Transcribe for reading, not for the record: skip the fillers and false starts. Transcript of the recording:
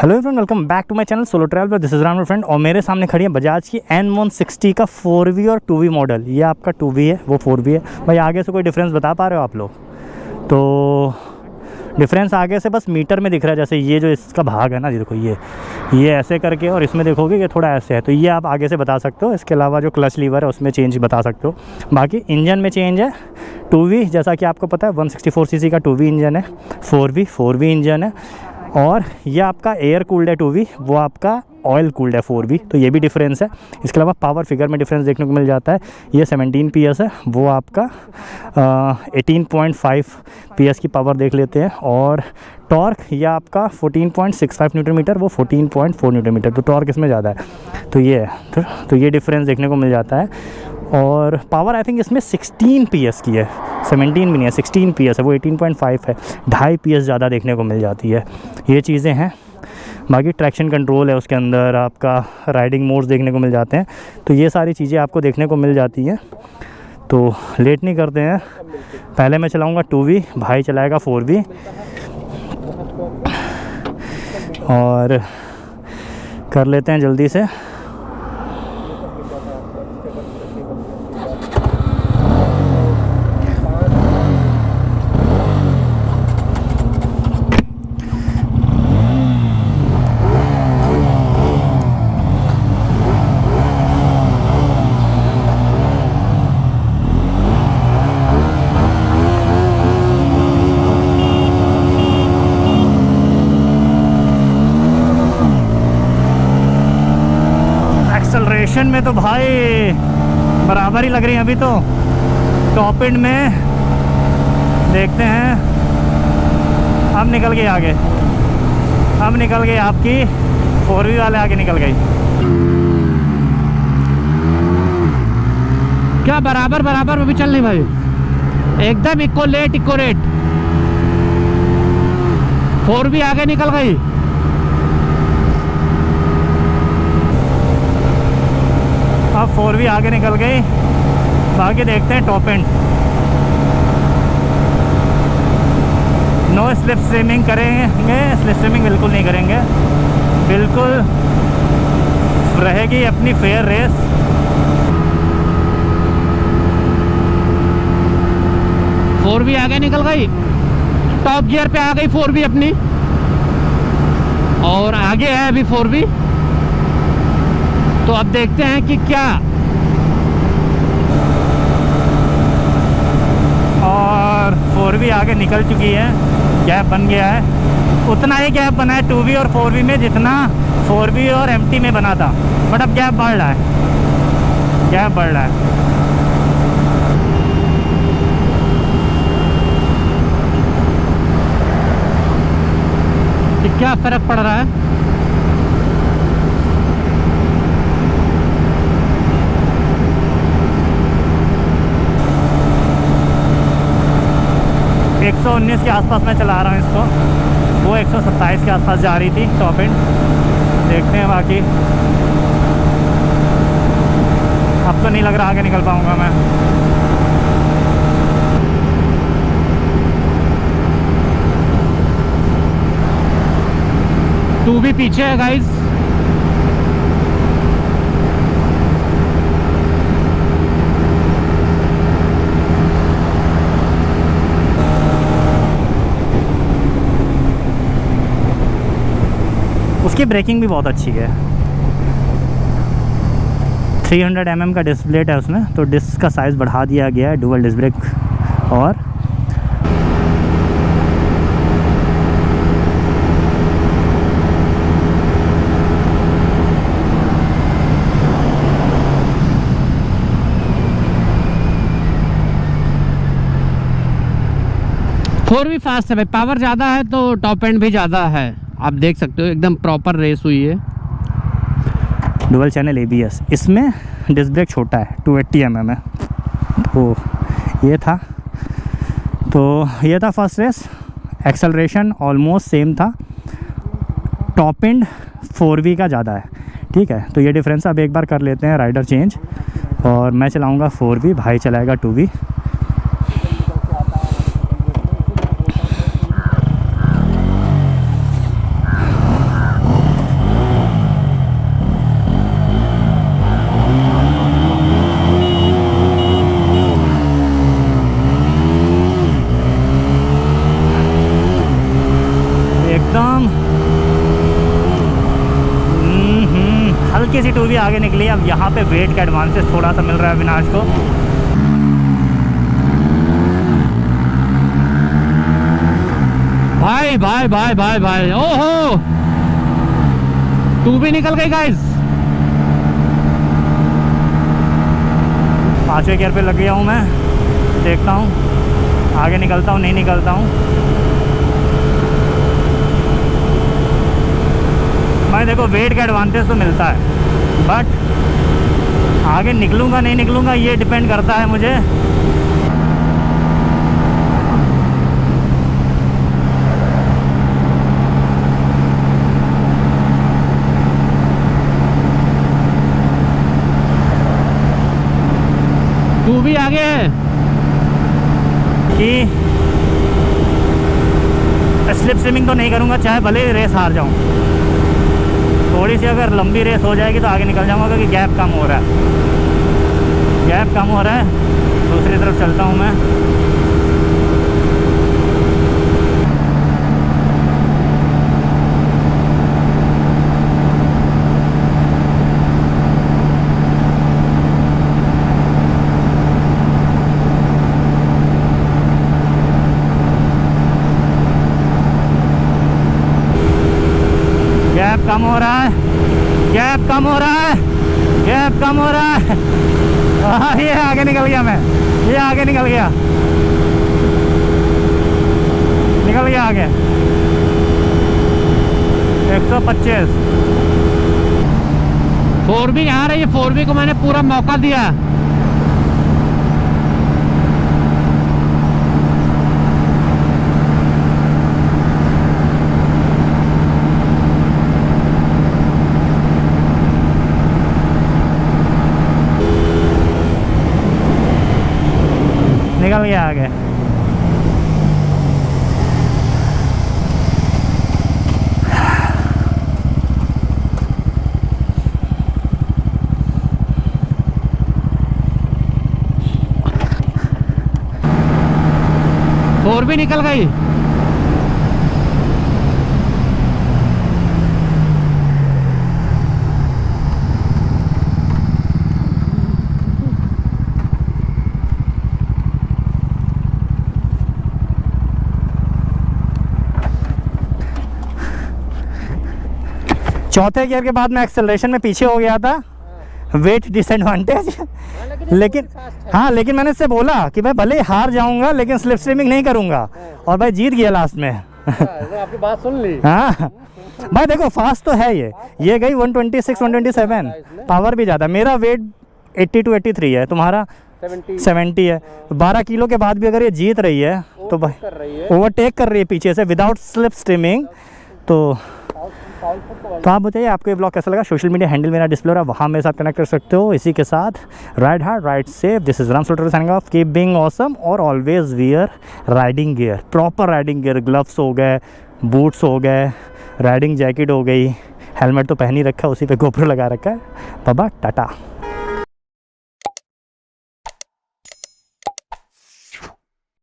Hello everyone, welcome back to my channel solo traveller. This is Ram friend. और मेरे सामने खड़ी है बजाज की N160 का 4V और 2V मॉडल। ये आपका 2V है, वो 4V है। भाई आगे से कोई डिफरेंस बता पा रहे हो आप लोग? तो डिफरेंस आगे से बस मीटर में दिख रहा है। जैसे ये जो इसका भाग है ना, देखो ये ऐसे करके, और इसमें देखोगे ये थोड़ा ऐसे है, तो ये आप आगे से बता सकते हो। इसके अलावा जो क्लच लीवर है उसमें चेंज बता सकते हो। बाकी इंजन में चेंज है 2V, जैसा कि आपको पता है 164 cc का 2V इंजन है। 4V इंजन है। और ये आपका एयर कूल्ड है 2V, वो आपका ऑयल कूल्ड है 4V। तो ये भी डिफरेंस है। इसके अलावा पावर फिगर में डिफरेंस देखने को मिल जाता है। ये 17 PS है, वो आपका 18.5 PS की पावर देख लेते हैं। और टॉर्क ये आपका 14.65 न्यूटन मीटर, वो 14.4 न्यूटन मीटर। तो टॉर्क इसमें ज़्यादा है। तो ये है, तो ये डिफरेंस देखने को मिल जाता है। और पावर आई थिंक इसमें 16 PS की है, 17 भी नहीं है, 16 PS है, वो 18.5 है। 2.5 PS ज़्यादा देखने को मिल जाती है। ये चीज़ें हैं। बाकी ट्रैक्शन कंट्रोल है उसके अंदर, आपका राइडिंग मोड्स देखने को मिल जाते हैं। तो ये सारी चीज़ें आपको देखने को मिल जाती हैं। तो लेट नहीं करते हैं, पहले मैं चलाऊँगा 2V, भाई चलाएगा 4V। और कर लेते हैं जल्दी से। एक्सेलरेशन में तो भाई बराबर ही लग रही है अभी। तो टॉप एंड में देखते हैं। अब निकल गई आगे, अब निकल गई आपकी 4V वाले, आगे निकल गई। क्या बराबर बराबर में भी चल रही भाई, एकदम इक्को रेट। 4V आगे निकल गई। अब 4V आगे निकल गई। बाकी देखते हैं top end. No slipstreaming करेंगे, स्लिप स्ट्रीमिंग बिल्कुल नहीं करेंगे, बिल्कुल रहेगी अपनी फेयर रेस। फोर भी आगे निकल गई, टॉप गियर पे आ गई 4V अपनी, और आगे है अभी 4V। तो अब देखते हैं कि क्या। और 4V आगे निकल चुकी है, गैप बन गया है। उतना ही गैप बना है 2V और 4V में जितना 4V और MT में बना था, बट अब गैप बढ़ रहा है, गैप बढ़ रहा है। कि क्या फर्क पड़ रहा है। 119 के आसपास मैं चला रहा हूँ इसको, वो 127 के आसपास जा रही थी टॉप एंड। देखते हैं बाकी। अब तो नहीं लग रहा आगे निकल पाऊँगा मैं। टू भी पीछे है गाइस। उसकी ब्रेकिंग भी बहुत अच्छी है। 300 mm का डिस्क प्लेट है उसमें, तो डिस्क का साइज़ बढ़ा दिया गया है, डुअल डिस्क ब्रेक। और फोर भी फास्ट है भाई, पावर ज़्यादा है तो टॉप एंड भी ज़्यादा है। आप देख सकते हो एकदम प्रॉपर रेस हुई है। Dual channel ABS। इसमें डिस्क ब्रेक छोटा है, 280 mm है। तो ये था first race. Acceleration almost same था, टॉप एंड 4V का ज़्यादा है। ठीक है, तो ये डिफरेंस। अब एक बार कर लेते हैं राइडर चेंज, और मैं चलाऊँगा 4V, भाई चलाएगा 2V। हल्की सी 2V आगे निकली है। अब यहाँ पे वेट का एडवांटेज थोड़ा सा मिल रहा है अविनाश को। भाई भाई भाई भाई भाई, ओहो 2V निकल गई गाइस। 5वें गियर पे लग गया हूँ मैं। देखता हूँ आगे निकलता हूँ नहीं निकलता हूँ। मैं देखो वेट का एडवांटेज तो मिलता है, बट आगे निकलूँगा नहीं निकलूँगा ये डिपेंड करता है मुझे। तू भी आगे है कि स्लिप स्विमिंग तो नहीं करूँगा, चाहे भले ही रेस हार जाऊँ। थोड़ी सी अगर लंबी रेस हो जाएगी तो आगे निकल जाऊँगा, क्योंकि गैप कम हो रहा है, गैप कम हो रहा है। दूसरी तरफ चलता हूँ मैं। गैप कम हो रहा है, गैप कम हो रहा है, गैप कम हो रहा है। हाँ ये आगे निकल गया मैं, ये आगे निकल गया, निकल गया आगे। 125। 4V आ रही है, 4V को मैंने पूरा मौका दिया। निकल गया आगे। फोर भी निकल गई। चौथे गियर के बाद मैं एक्सेलरेशन में पीछे हो गया था, वेट डिसएडवांटेज। लेकिन हाँ, लेकिन मैंने इससे बोला कि मैं भले हार जाऊंगा लेकिन स्लिप स्विमिंग नहीं करूंगा, और भाई जीत गया लास्ट में। आपकी बात सुन ली। हाँ भाई देखो फास्ट तो है ये गई 126 127, पावर भी ज़्यादा। मेरा वेट 82 83 है, तुम्हारा 70 है। 12 किलो के बाद भी अगर ये जीत रही है तो भाई ओवरटेक कर रही है पीछे से विदाउट स्लिप स्ट्रीमिंग। तो आप बताइए आपको ये ब्लॉग कैसा लगा। सोशल मीडिया हैंडल मेरा डिस्प्ले हो रहा है, वहाँ मेरे साथ कनेक्ट कर सकते हो। इसी के साथ ride hard ride safe. This is Ram Solter signing off. Keep being awesome और always wear riding gear, proper riding gear. Gloves हो गए, बूट्स हो गए, राइडिंग जैकेट हो गई, हेलमेट तो पहन ही रखा है, उसी पे गोप्रो लगा रखा है। बाबा टाटा।